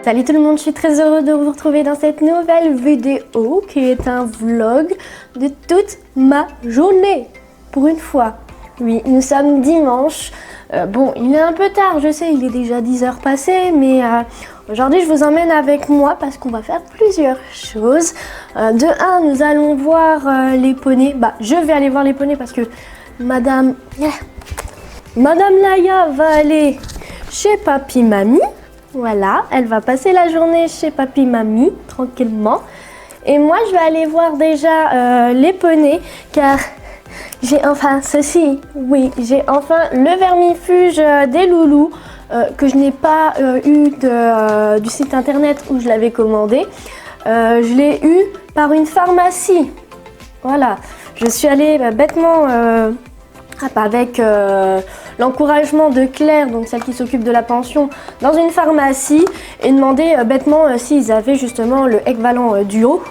Salut tout le monde, je suis très heureuse de vous retrouver dans cette nouvelle vidéo qui est un vlog de toute ma journée. Pour une fois, oui, nous sommes dimanche. Bon, il est un peu tard, je sais, il est déjà 10h passées, mais aujourd'hui je vous emmène avec moi parce qu'on va faire plusieurs choses. De un, nous allons voir les poneys. Bah, je vais aller voir les poneys parce que Madame Laïa va aller chez Papy Mamie. Voilà, elle va passer la journée chez Papy Mamie, tranquillement. Et moi, je vais aller voir déjà les poneys, car j'ai enfin ceci. Oui, j'ai enfin le vermifuge des loulous que je n'ai pas eu du site internet où je l'avais commandé. Je l'ai eu par une pharmacie. Voilà, je suis allée bêtement avec l'encouragement de Claire, donc celle qui s'occupe de la pension, dans une pharmacie et demander bêtement s'ils avaient justement le Ekvalan Duo.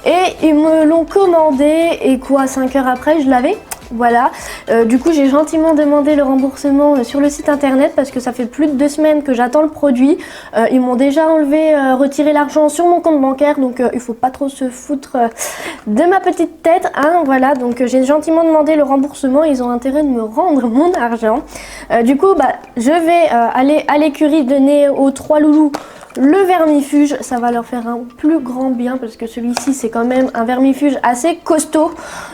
Et ils me l'ont commandé et quoi, 5 heures après je l'avais. Voilà, du coup j'ai gentiment demandé le remboursement sur le site internet parce que ça fait plus de 2 semaines que j'attends le produit. Ils m'ont déjà retiré l'argent sur mon compte bancaire, donc il faut pas trop se foutre de ma petite tête, hein, voilà. Donc j'ai gentiment demandé le remboursement, ils ont intérêt de me rendre mon argent. Du coup je vais aller à l'écurie donner aux 3 loulous le vermifuge, ça va leur faire un plus grand bien parce que celui-ci c'est quand même un vermifuge assez costaud,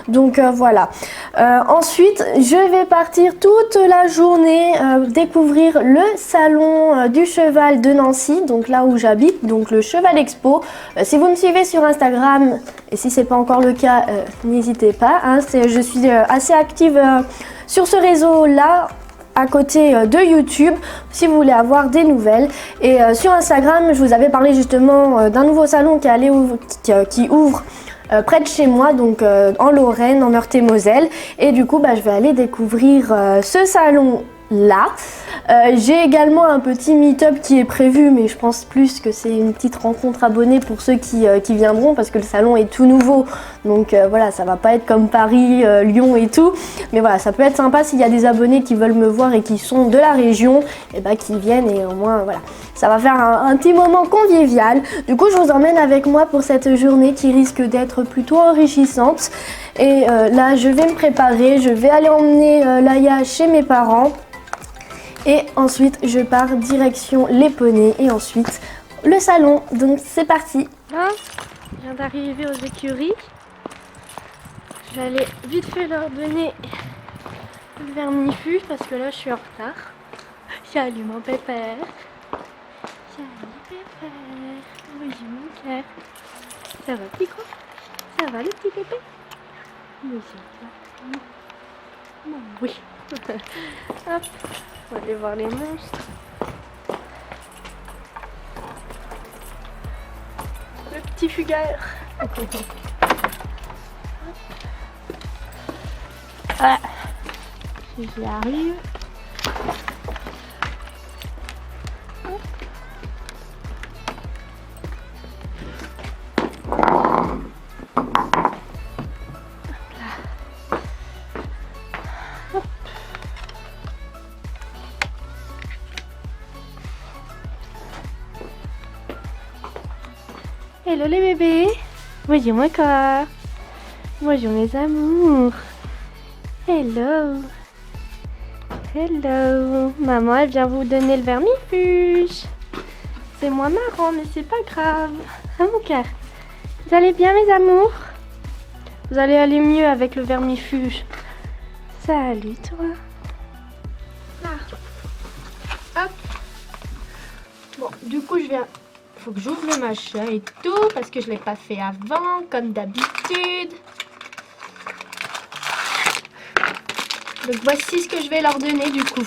donc voilà. Ensuite je vais partir toute la journée découvrir le salon du cheval de Nancy, donc là où j'habite, donc le Cheval Expo. Si vous me suivez sur Instagram et si c'est pas encore le cas, n'hésitez pas, hein, je suis assez active sur ce réseau là, à côté de YouTube, si vous voulez avoir des nouvelles. Et sur Instagram, je vous avais parlé justement d'un nouveau salon qui ouvre près de chez moi, donc en Lorraine, en Meurthe-et-Moselle. Et du coup, je vais aller découvrir ce salon là. J'ai également un petit meet-up qui est prévu, mais je pense plus que c'est une petite rencontre abonnée pour ceux qui viendront parce que le salon est tout nouveau, donc voilà, ça va pas être comme Paris, Lyon et tout, mais voilà, ça peut être sympa s'il y a des abonnés qui veulent me voir et qui sont de la région, et qui viennent, et au moins voilà, ça va faire un petit moment convivial. Du coup je vous emmène avec moi pour cette journée qui risque d'être plutôt enrichissante. Et là je vais me préparer, je vais aller emmener Laïa chez mes parents. Et ensuite, je pars direction les poneys et ensuite le salon. Donc c'est parti. Là, je viens d'arriver aux écuries. Je vais aller vite fait leur donner le vermifuge parce que là je suis en retard. Salut mon pépère. Salut pépère. Bonjour mon cœur. Ça va petit quoi? Ça va le petit pépé? Bonjour toi. Oui. Hop. On va aller voir les monstres. Le petit fugère. Voilà. Si j'y arrive. Hello les bébés. Bonjour mon corps. Bonjour mes amours. Hello. Hello. Maman elle vient vous donner le vermifuge. C'est moins marrant mais c'est pas grave. Hein mon cœur? Vous allez bien mes amours? Vous allez aller mieux avec le vermifuge. Salut toi. Ah. Hop. Bon du coup je viens... Faut que j'ouvre le machin et tout parce que je l'ai pas fait avant comme d'habitude. Donc voici ce que je vais leur donner du coup.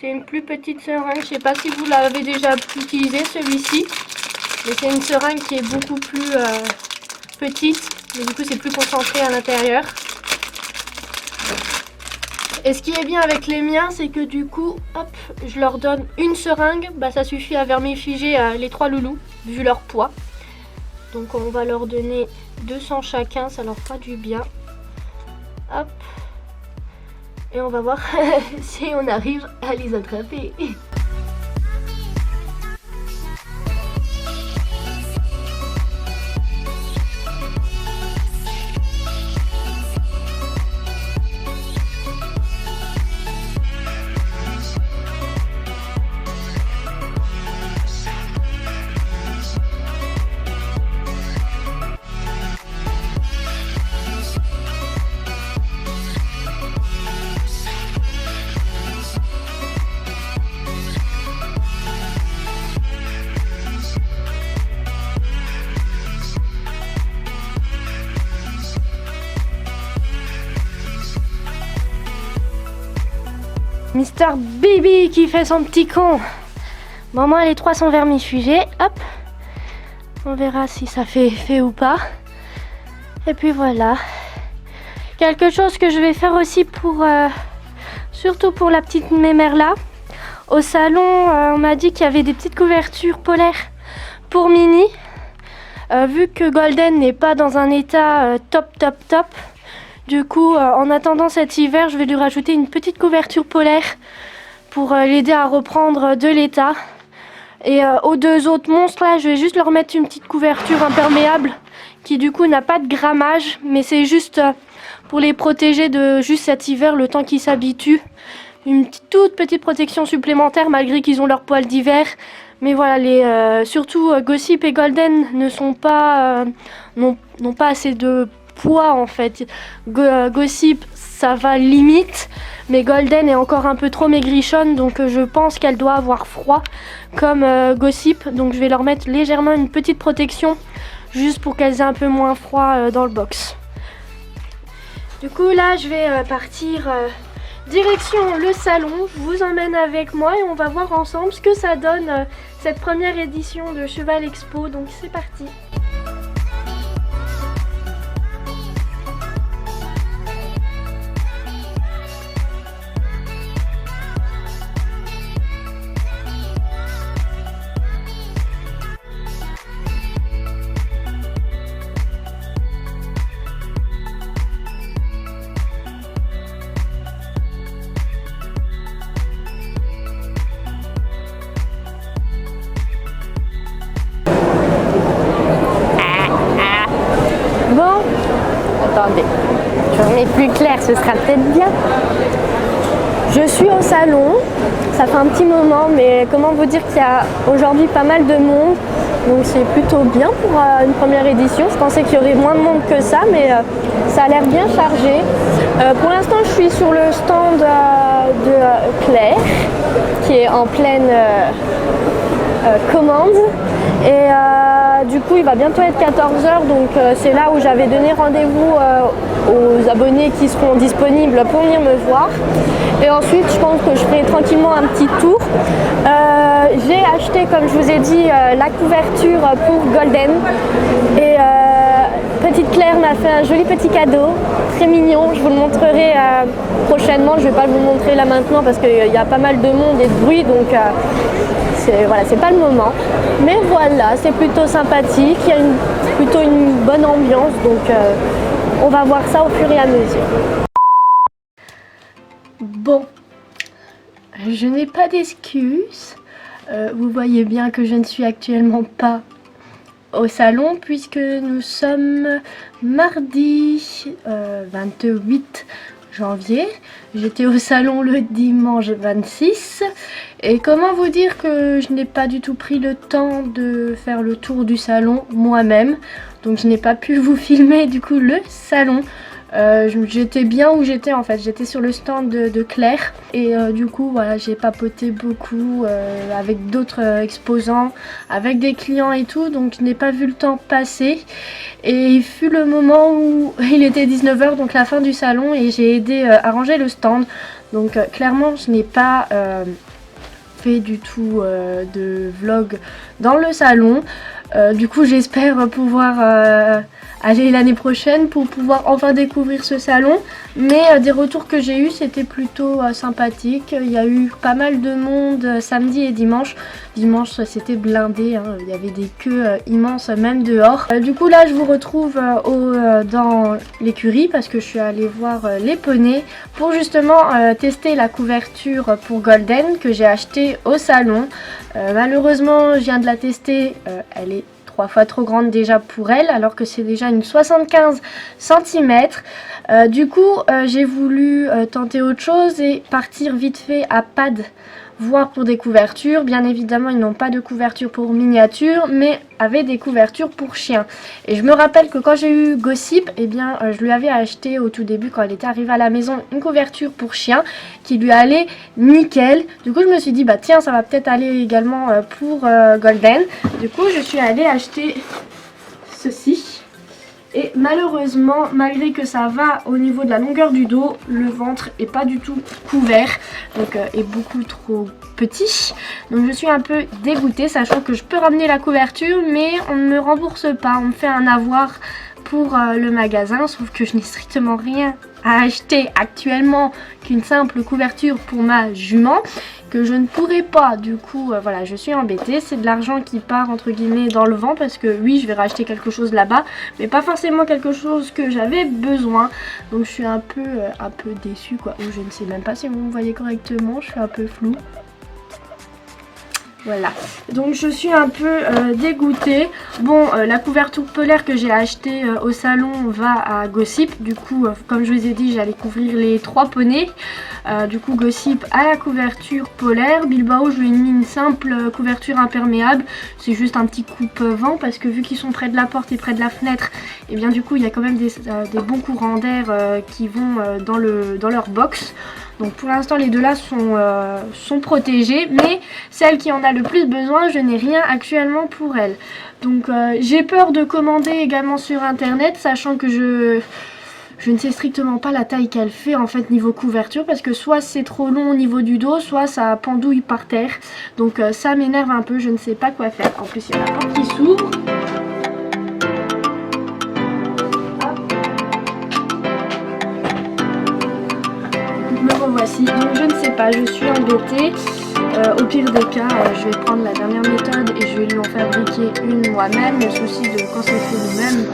C'est une plus petite seringue, je sais pas si vous l'avez déjà utilisé celui-ci, mais c'est une seringue qui est beaucoup plus petite, mais du coup c'est plus concentré à l'intérieur. Et ce qui est bien avec les miens, c'est que du coup, hop, je leur donne une seringue, ça suffit à vermifuger les 3 loulous, vu leur poids. Donc on va leur donner 200 chacun, ça leur fera du bien. Hop. Et on va voir si on arrive à les attraper. Mister Bibi qui fait son petit con. Bon, moi les 3 sont vermifugés. Hop. On verra si ça fait effet ou pas. Et puis voilà. Quelque chose que je vais faire aussi pour... surtout pour la petite mémère là. Au salon, on m'a dit qu'il y avait des petites couvertures polaires pour Mini. Vu que Golden n'est pas dans un état top. Du coup, en attendant cet hiver, je vais lui rajouter une petite couverture polaire pour l'aider à reprendre de l'état. Et aux 2 autres monstres là, je vais juste leur mettre une petite couverture imperméable qui du coup n'a pas de grammage, mais c'est juste pour les protéger de juste cet hiver, le temps qu'ils s'habituent. Une toute petite protection supplémentaire malgré qu'ils ont leur poil d'hiver. Mais voilà, surtout Gossip et Golden n'ont pas assez de poids en fait. Gossip, ça va limite, mais Golden est encore un peu trop maigrichonne, donc je pense qu'elle doit avoir froid comme Gossip. Donc je vais leur mettre légèrement une petite protection, juste pour qu'elles aient un peu moins froid dans le box. Du coup là, je vais partir direction le salon. Je vous emmène avec moi et on va voir ensemble ce que ça donne cette première édition de Cheval Expo. Donc c'est parti. Bon, attendez, je remets plus clair, ce sera peut-être bien. Je suis au salon, ça fait un petit moment, mais comment vous dire qu'il y a aujourd'hui pas mal de monde, donc c'est plutôt bien pour une première édition. Je pensais qu'il y aurait moins de monde que ça, mais ça a l'air bien chargé. Pour l'instant, je suis sur le stand de Claire, qui est en pleine commande. Et du coup, il va bientôt être 14h, donc c'est là où j'avais donné rendez-vous aux abonnés qui seront disponibles pour venir me voir. Et ensuite, je pense que je ferai tranquillement un petit tour. J'ai acheté, comme je vous ai dit, la couverture pour Golden. Et petite Claire m'a fait un joli petit cadeau, très mignon. Je vous le montrerai prochainement. Je ne vais pas vous le montrer là maintenant parce qu'il y a pas mal de monde et de bruit, donc voilà, c'est pas le moment. Mais voilà, c'est plutôt sympathique. Il y a plutôt une bonne ambiance, donc on va voir ça au fur et à mesure. Bon, je n'ai pas d'excuses. Vous voyez bien que je ne suis actuellement pas au salon puisque nous sommes mardi 28 janvier. J'étais au salon le dimanche 26. Et comment vous dire que je n'ai pas du tout pris le temps de faire le tour du salon moi-même. Donc je n'ai pas pu vous filmer du coup le salon. J'étais bien où j'étais en fait, j'étais sur le stand de Claire et du coup voilà, j'ai papoté beaucoup avec d'autres exposants, avec des clients et tout, donc je n'ai pas vu le temps passer et il fut le moment où il était 19h, donc la fin du salon, et j'ai aidé à ranger le stand. Donc clairement je n'ai pas fait du tout de vlog dans le salon. Du coup j'espère pouvoir aller l'année prochaine pour pouvoir enfin découvrir ce salon, mais des retours que j'ai eu c'était plutôt sympathique. Il y a eu pas mal de monde samedi et dimanche. Dimanche c'était blindé, hein. Il y avait des queues immenses même dehors. Du coup là je vous retrouve dans l'écurie parce que je suis allée voir les poneys pour justement tester la couverture pour Golden que j'ai acheté au salon. Malheureusement je viens de la tester, elle est 3 fois trop grande déjà pour elle, alors que c'est déjà une 75 cm. Du coup, j'ai voulu tenter autre chose et partir vite fait à Pad, voir pour des couvertures. Bien évidemment, ils n'ont pas de couverture pour miniature, mais avaient des couvertures pour chiens. Et je me rappelle que quand j'ai eu Gossip, eh bien, je lui avais acheté au tout début, quand elle était arrivée à la maison, une couverture pour chien qui lui allait nickel. Du coup, je me suis dit, bah tiens, ça va peut-être aller également pour Golden. Du coup, je suis allée acheter ceci. Et malheureusement, malgré que ça va au niveau de la longueur du dos, le ventre est pas du tout couvert, donc est beaucoup trop petit. Donc je suis un peu dégoûtée, sachant que je peux ramener la couverture, mais on ne me rembourse pas, on me fait un avoir pour le magasin, sauf que je n'ai strictement rien à acheter actuellement qu'une simple couverture pour ma jument, que je ne pourrai pas. Du coup, voilà, je suis embêtée. C'est de l'argent qui part entre guillemets dans le vent, parce que oui, je vais racheter quelque chose là-bas, mais pas forcément quelque chose que j'avais besoin. Donc je suis un peu déçue, quoi. Ou je ne sais même pas si vous me voyez correctement, je suis un peu floue. Voilà, donc je suis un peu dégoûtée. Bon, la couverture polaire que j'ai achetée au salon va à Gossip. Du coup, comme je vous ai dit, j'allais couvrir les 3 poneys. Du coup, Gossip a la couverture polaire. Bilbao, je lui ai mis une simple couverture imperméable. C'est juste un petit coupe-vent, parce que vu qu'ils sont près de la porte et près de la fenêtre, et bien du coup, il y a quand même des bons courants d'air qui vont dans leur box. Donc pour l'instant les deux là sont protégées, mais celle qui en a le plus besoin, je n'ai rien actuellement pour elle. Donc j'ai peur de commander également sur internet, sachant que je ne sais strictement pas la taille qu'elle fait en fait niveau couverture, parce que soit c'est trop long au niveau du dos, soit ça pendouille par terre. Donc ça m'énerve un peu, je ne sais pas quoi faire. En plus il y a la porte qui s'ouvre. Voici, donc je ne sais pas, je suis embêtée. Au pire des cas, je vais prendre la dernière méthode et je vais lui en fabriquer une moi-même. Le souci de quand c'est fait nous-mêmes,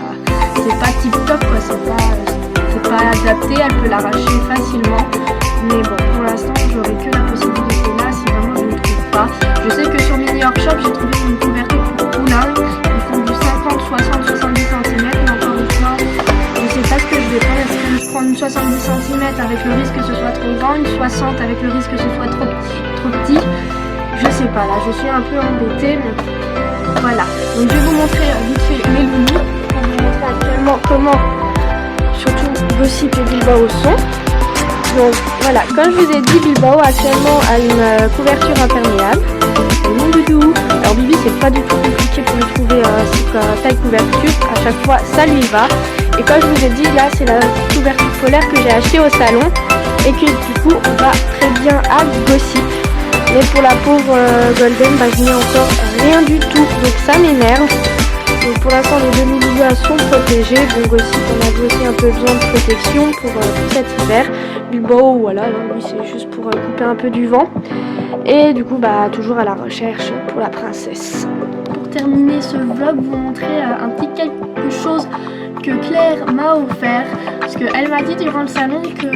c'est pas tip top, quoi, c'est pas adapté, elle peut l'arracher facilement. Mais bon, pour l'instant, j'aurai que la possibilité là si vraiment je ne trouve pas. Je sais que sur Mini Workshop, j'ai trouvé une couverture pour poulain. Ils font du 50, 60, 70 cm, mais encore une fois, je sais pas ce que je vais faire. Est-ce que je prends une 70 cm avec le risque que ce soit trop grand, une 60 avec le risque que ce soit trop petit, je sais pas, là je suis un peu embêtée, mais voilà. Donc je vais vous montrer vite fait mes loulous, pour vous montrer actuellement comment surtout Gossip et Bilbao sont. Donc voilà, comme je vous ai dit, Bilbao actuellement a une couverture imperméable. Mon doudou. Alors Bibi, c'est pas du tout compliqué pour lui trouver taille couverture, à chaque fois ça lui va. Et comme je vous ai dit, là c'est la couverture polaire que j'ai achetée au salon et que du coup on va très bien à Gossip. Mais pour la pauvre Golden, je n'ai encore rien du tout, donc ça m'énerve. Donc pour l'instant les demi-lulas sont protégés. Bon, Gossip on avait aussi un peu besoin de protection pour cet hiver. Bilbao, voilà, lui c'est juste pour couper un peu du vent. Et du coup toujours à la recherche pour la princesse. Pour terminer ce vlog, vous montrer un petit quelque chose que Claire m'a offert, parce qu'elle m'a dit durant le salon que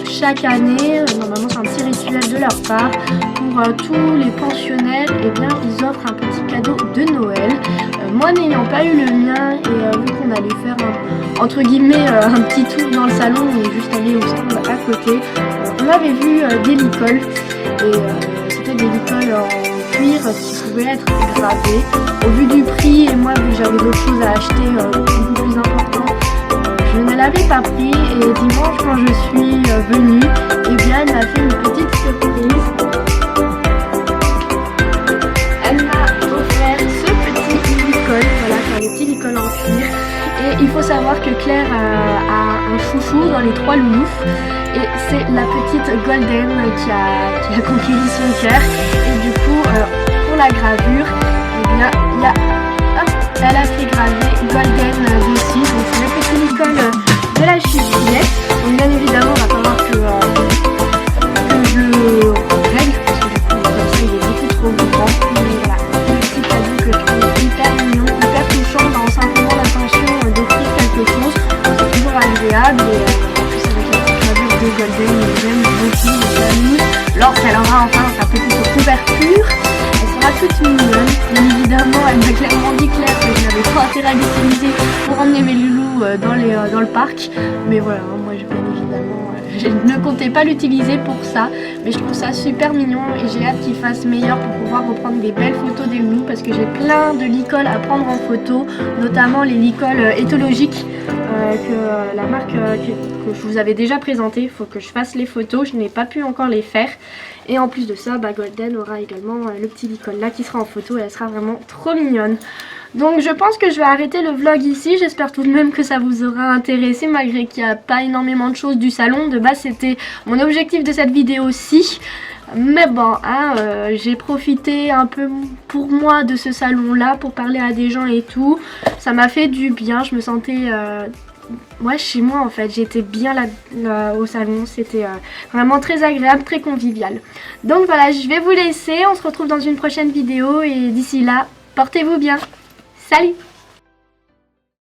chaque année, normalement c'est un petit rituel de leur part, pour tous les pensionnaires, et bien ils offrent un petit cadeau de Noël. Moi n'ayant pas eu le mien, et vu qu'on allait faire entre guillemets un petit tour dans le salon et juste aller au stand à côté, on avait vu des licoles, et c'était des licoles en cuir qui pouvaient être gravées. Au vu du prix, et moi vu que j'avais d'autres choses à acheter beaucoup plus importantes, je ne l'avais pas pris. Et dimanche quand je suis venue, eh bien elle m'a fait une petite surprise. Elle m'a offert ce petit licol, voilà, c'est un petit licol en cuir. Et il faut savoir que Claire a un chouchou dans les 3 loulous. Et c'est la petite Golden qui a conquis son cœur. Et du coup, pour la gravure, eh bien, elle a fait graver Golden dessus. Donc c'est le petit licol de la chipinette. Donc bien évidemment, on va falloir que je le règle, parce que du coup, comme ça, il est beaucoup trop grand. Mais voilà, le petit cadeau que je trouve hyper mignon, hyper touchant, dans simplement l'intention d'offrir quelque chose. C'est toujours agréable. Et en plus, avec la petite gravure de Golden, j'aime beaucoup, lorsqu'elle aura enfin sa petite couverture, elle sera toute mignonne. Bien évidemment, elle m'a clairement dit, Claire, que je n'avais pas intérêt à l'utiliser pour emmener mes loulous dans le parc. Mais voilà, moi bien évidemment, je ne comptais pas l'utiliser pour ça. Mais je trouve ça super mignon et j'ai hâte qu'il fasse meilleur pour pouvoir reprendre des belles photos des loulous, parce que j'ai plein de licoles à prendre en photo, notamment les licoles éthologiques que la marque que je vous avais déjà présenté. Il faut que je fasse les photos, je n'ai pas pu encore les faire. Et en plus de ça, Golden aura également le petit licol là qui sera en photo et elle sera vraiment trop mignonne. Donc je pense que je vais arrêter le vlog ici. J'espère tout de même que ça vous aura intéressé malgré qu'il n'y a pas énormément de choses du salon. De base c'était mon objectif de cette vidéo-ci. Mais bon, hein, j'ai profité un peu pour moi de ce salon-là pour parler à des gens et tout. Ça m'a fait du bien, je me sentais ouais, chez moi en fait. J'étais bien là au salon, c'était vraiment très agréable, très convivial. Donc voilà, je vais vous laisser, on se retrouve dans une prochaine vidéo et d'ici là, portez-vous bien. Salut!